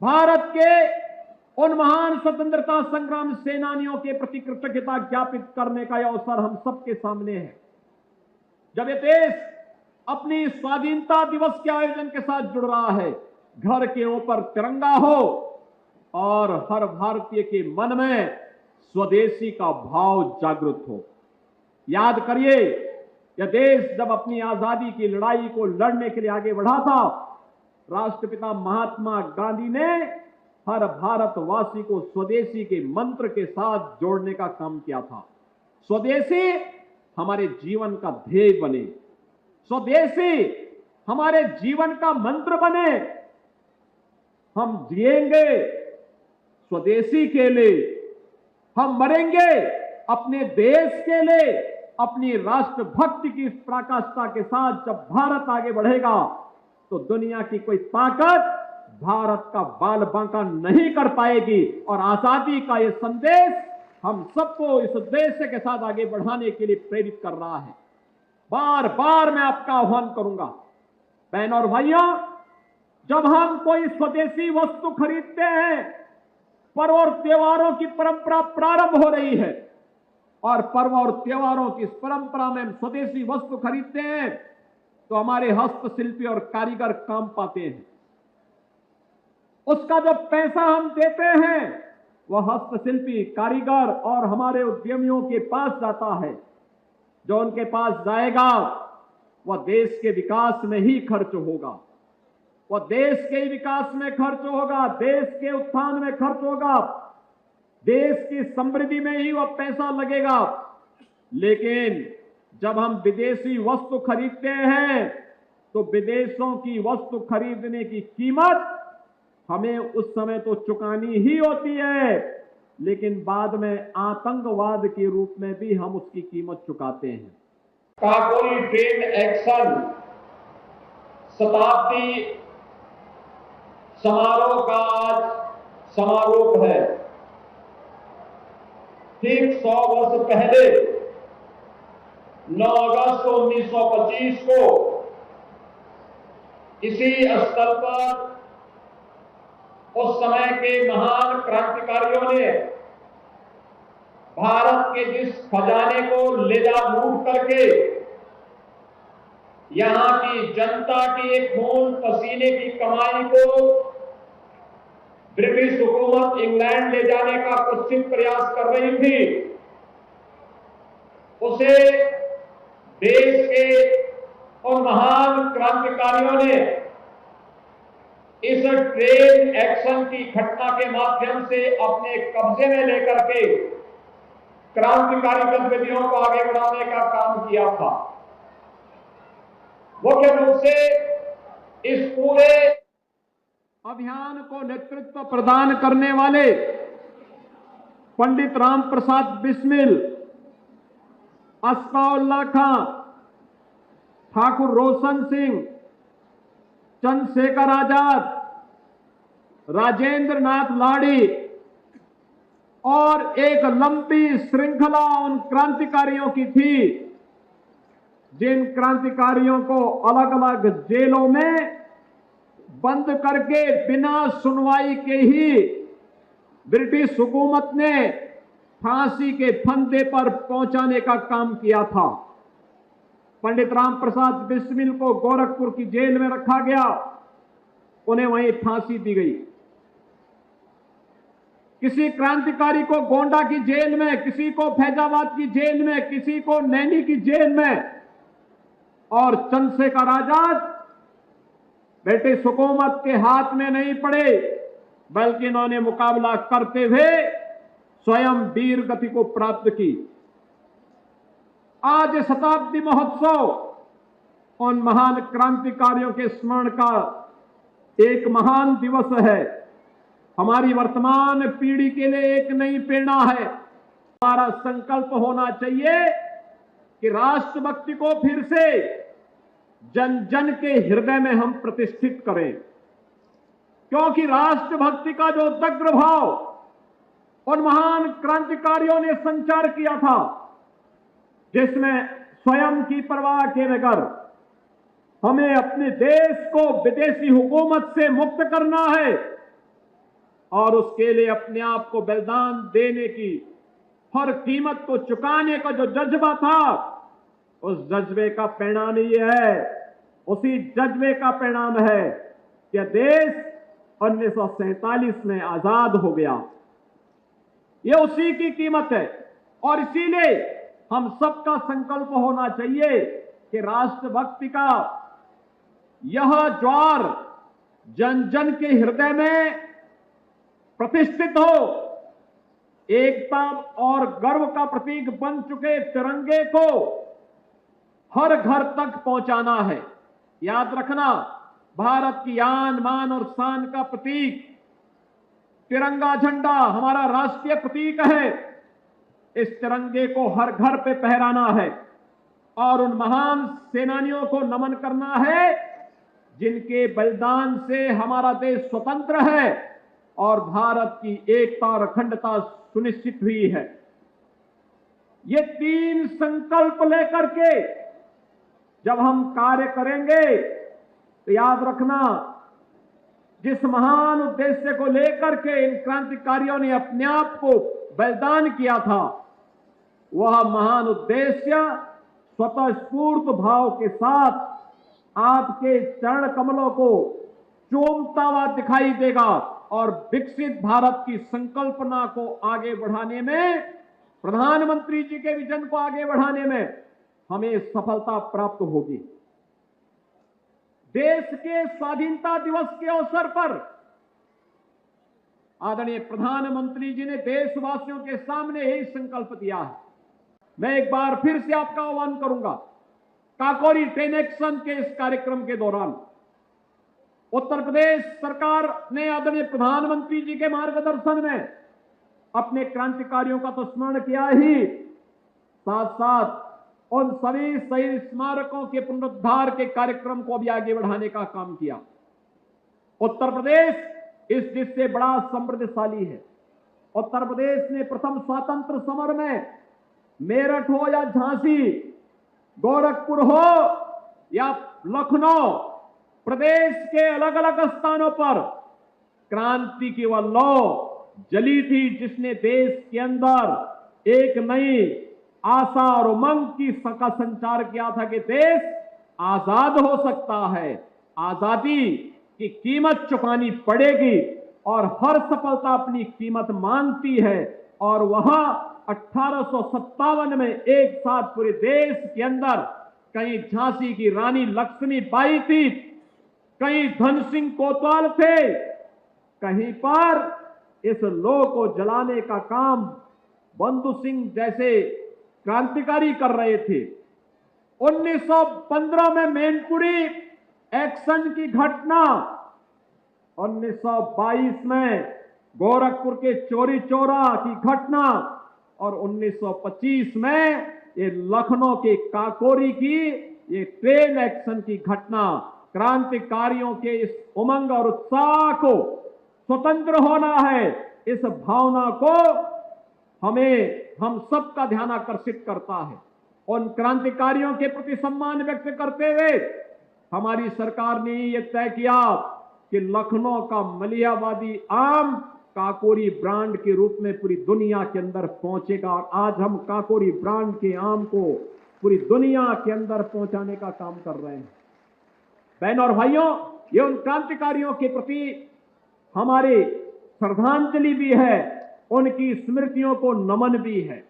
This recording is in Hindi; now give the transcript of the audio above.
भारत के उन महान स्वतंत्रता संग्राम सेनानियों के प्रति कृतज्ञता ज्ञापित करने का यह अवसर हम सबके सामने है। जब ये देश अपनी स्वाधीनता दिवस के आयोजन के साथ जुड़ रहा है, घर के ऊपर तिरंगा हो और हर भारतीय के मन में स्वदेशी का भाव जागृत हो। याद करिए, यह देश जब अपनी आजादी की लड़ाई को लड़ने के लिए आगे बढ़ा था, राष्ट्रपिता महात्मा गांधी ने हर भारतवासी को स्वदेशी के मंत्र के साथ जोड़ने का काम किया था। स्वदेशी हमारे जीवन का ध्येय बने, स्वदेशी हमारे जीवन का मंत्र बने। हम जिएंगे स्वदेशी के लिए, हम मरेंगे अपने देश के लिए। अपनी राष्ट्रभक्ति की इस पराकाष्ठा के साथ जब भारत आगे बढ़ेगा तो दुनिया की कोई ताकत भारत का बाल बांका नहीं कर पाएगी। और आजादी का यह संदेश हम सबको इस उद्देश्य के साथ आगे बढ़ाने के लिए प्रेरित कर रहा है। बार बार मैं आपका आह्वान करूंगा, बहनों और भाइयों, जब हम कोई स्वदेशी वस्तु खरीदते हैं, पर्व और त्योहारों की परंपरा प्रारंभ हो रही है और पर्व और त्योहारों की इस परंपरा में हम स्वदेशी वस्तु खरीदते हैं तो हमारे हस्तशिल्पी और कारीगर काम पाते हैं। उसका जो पैसा हम देते हैं वह हस्तशिल्पी, कारीगर और हमारे उद्यमियों के पास जाता है। जो उनके पास जाएगा वह देश के विकास में ही खर्च होगा, वह देश के विकास में खर्च होगा, देश के उत्थान में खर्च होगा, देश की समृद्धि में ही वह पैसा लगेगा। लेकिन जब हम विदेशी वस्तु खरीदते हैं तो विदेशों की वस्तु खरीदने की कीमत हमें उस समय तो चुकानी ही होती है, लेकिन बाद में आतंकवाद के रूप में भी हम उसकी कीमत चुकाते हैं। काकोरी ट्रेड एक्शन शताब्दी समारोह का आज समारोह है। ठीक 100 वर्ष पहले 9 अगस्त 1925 को इसी स्थल पर उस समय के महान क्रांतिकारियों ने भारत के जिस खजाने को ले जा लूट करके यहां की जनता की खून पसीने की कमाई को ब्रिटिश हुकूमत इंग्लैंड ले जाने का कुत्सित प्रयास कर रही थी, उसे देश के उन महान क्रांतिकारियों ने इस ट्रेड एक्शन की घटना के माध्यम से अपने कब्जे में लेकर के क्रांतिकारी गतिविधियों को आगे बढ़ाने का काम किया था। मुख्य रूप से इस पूरे अभियान को नेतृत्व प्रदान करने वाले पंडित राम प्रसाद बिस्मिल, अस्फाउल्लाह खां, ठाकुर रोशन सिंह, चंद्रशेखर आजाद, राजेंद्र नाथ लाड़ी और एक लंबी श्रृंखला उन क्रांतिकारियों की थी जिन क्रांतिकारियों को अलग अलग जेलों में बंद करके बिना सुनवाई के ही ब्रिटिश हुकूमत ने फांसी के फंदे पर पहुंचाने का काम किया था। पंडित राम प्रसाद बिस्मिल को गोरखपुर की जेल में रखा गया, उन्हें वहीं फांसी दी गई। किसी क्रांतिकारी को गोंडा की जेल में, किसी को फैजाबाद की जेल में, किसी को नैनी की जेल में, और चंद्रशेखर आजाद ब्रिटिश हुकूमत के हाथ में नहीं पड़े, बल्कि इन्होंने मुकाबला करते हुए स्वयं वीर गति को प्राप्त की। आज शताब्दी महोत्सव उन महान क्रांतिकारियों के स्मरण का एक महान दिवस है। हमारी वर्तमान पीढ़ी के लिए एक नई प्रेरणा है। हमारा संकल्प होना चाहिए कि राष्ट्रभक्ति को फिर से जन जन के हृदय में हम प्रतिष्ठित करें, क्योंकि राष्ट्रभक्ति का जो उदग्र भाव उन महान क्रांतिकारियों ने संचार किया था, जिसमें स्वयं की परवाह किए बगैर हमें अपने देश को विदेशी हुकूमत से मुक्त करना है, और उसके लिए अपने आप को बलिदान देने की, हर कीमत को चुकाने का जो जज्बा था, उस जज्बे का परिणाम ये है, उसी जज्बे का परिणाम है कि देश 1947 में आजाद हो गया। ये उसी की कीमत है। और इसीलिए हम सबका संकल्प होना चाहिए कि राष्ट्रभक्ति का यह ज्वार जन जन के हृदय में प्रतिष्ठित हो। एकता और गर्व का प्रतीक बन चुके तिरंगे को हर घर तक पहुंचाना है। याद रखना, भारत की आन मान और शान का प्रतीक तिरंगा झंडा हमारा राष्ट्रीय प्रतीक है। इस तिरंगे को हर घर पे फहराना है और उन महान सेनानियों को नमन करना है जिनके बलिदान से हमारा देश स्वतंत्र है और भारत की एकता और अखंडता सुनिश्चित हुई है। ये 3 संकल्प लेकर के जब हम कार्य करेंगे तो याद रखना, जिस महान उद्देश्य को लेकर के इन क्रांतिकारियों ने अपने आप को बलिदान किया था, वह महान उद्देश्य स्वतःस्फूर्त भाव के साथ आपके चरण कमलों को चूमता हुआ दिखाई देगा और विकसित भारत की संकल्पना को आगे बढ़ाने में, प्रधानमंत्री जी के विजन को आगे बढ़ाने में हमें सफलता प्राप्त होगी। देश के स्वाधीनता दिवस के अवसर पर आदरणीय प्रधानमंत्री जी ने देशवासियों के सामने यही संकल्प दिया है। मैं एक बार फिर से आपका आह्वान करूंगा, काकोरी ट्रेन एक्शन के इस कार्यक्रम के दौरान उत्तर प्रदेश सरकार ने आदरणीय प्रधानमंत्री जी के मार्गदर्शन में अपने क्रांतिकारियों का तो स्मरण किया ही, साथ साथ उन सभी शहीद स्मारकों के पुनरुद्धार के कार्यक्रम को भी आगे बढ़ाने का काम किया। उत्तर प्रदेश इस दिश से बड़ा समृद्धशाली है। उत्तर प्रदेश ने प्रथम स्वतंत्र समर में मेरठ हो या झांसी, गोरखपुर हो या लखनऊ, प्रदेश के अलग अलग स्थानों पर क्रांति की वह लौ जली थी जिसने देश के अंदर एक नई आशा और उमंग का संचार किया था कि देश आजाद हो सकता है, आजादी की कीमत चुकानी पड़ेगी और हर सफलता अपनी कीमत मांगती है। और वहां 1857 में एक साथ पूरे देश के अंदर कहीं झांसी की रानी लक्ष्मीबाई थी, कहीं धन सिंह कोतवाल थे, कहीं पर इस लौ को जलाने का काम बंधु सिंह जैसे क्रांतिकारी कर रहे थे। 1915 में मैनपुरी एक्शन की घटना, 1922 में गोरखपुर के चोरी चौरा की घटना और 1925 में ये लखनऊ के काकोरी की ये ट्रेन एक्शन की घटना, क्रांतिकारियों के इस उमंग और उत्साह को, स्वतंत्र होना है, इस भावना को हम सबका ध्यान आकर्षित करता है। उन क्रांतिकारियों के प्रति सम्मान व्यक्त करते हुए हमारी सरकार ने यह तय किया कि लखनऊ का मलिहाबादी आम काकोरी ब्रांड के रूप में पूरी दुनिया के अंदर पहुंचेगा। और आज हम काकोरी ब्रांड के आम को पूरी दुनिया के अंदर पहुंचाने का काम कर रहे हैं। बहनों और भाइयों, ये उन क्रांतिकारियों के प्रति हमारी श्रद्धांजलि भी है, उनकी स्मृतियों को नमन भी है।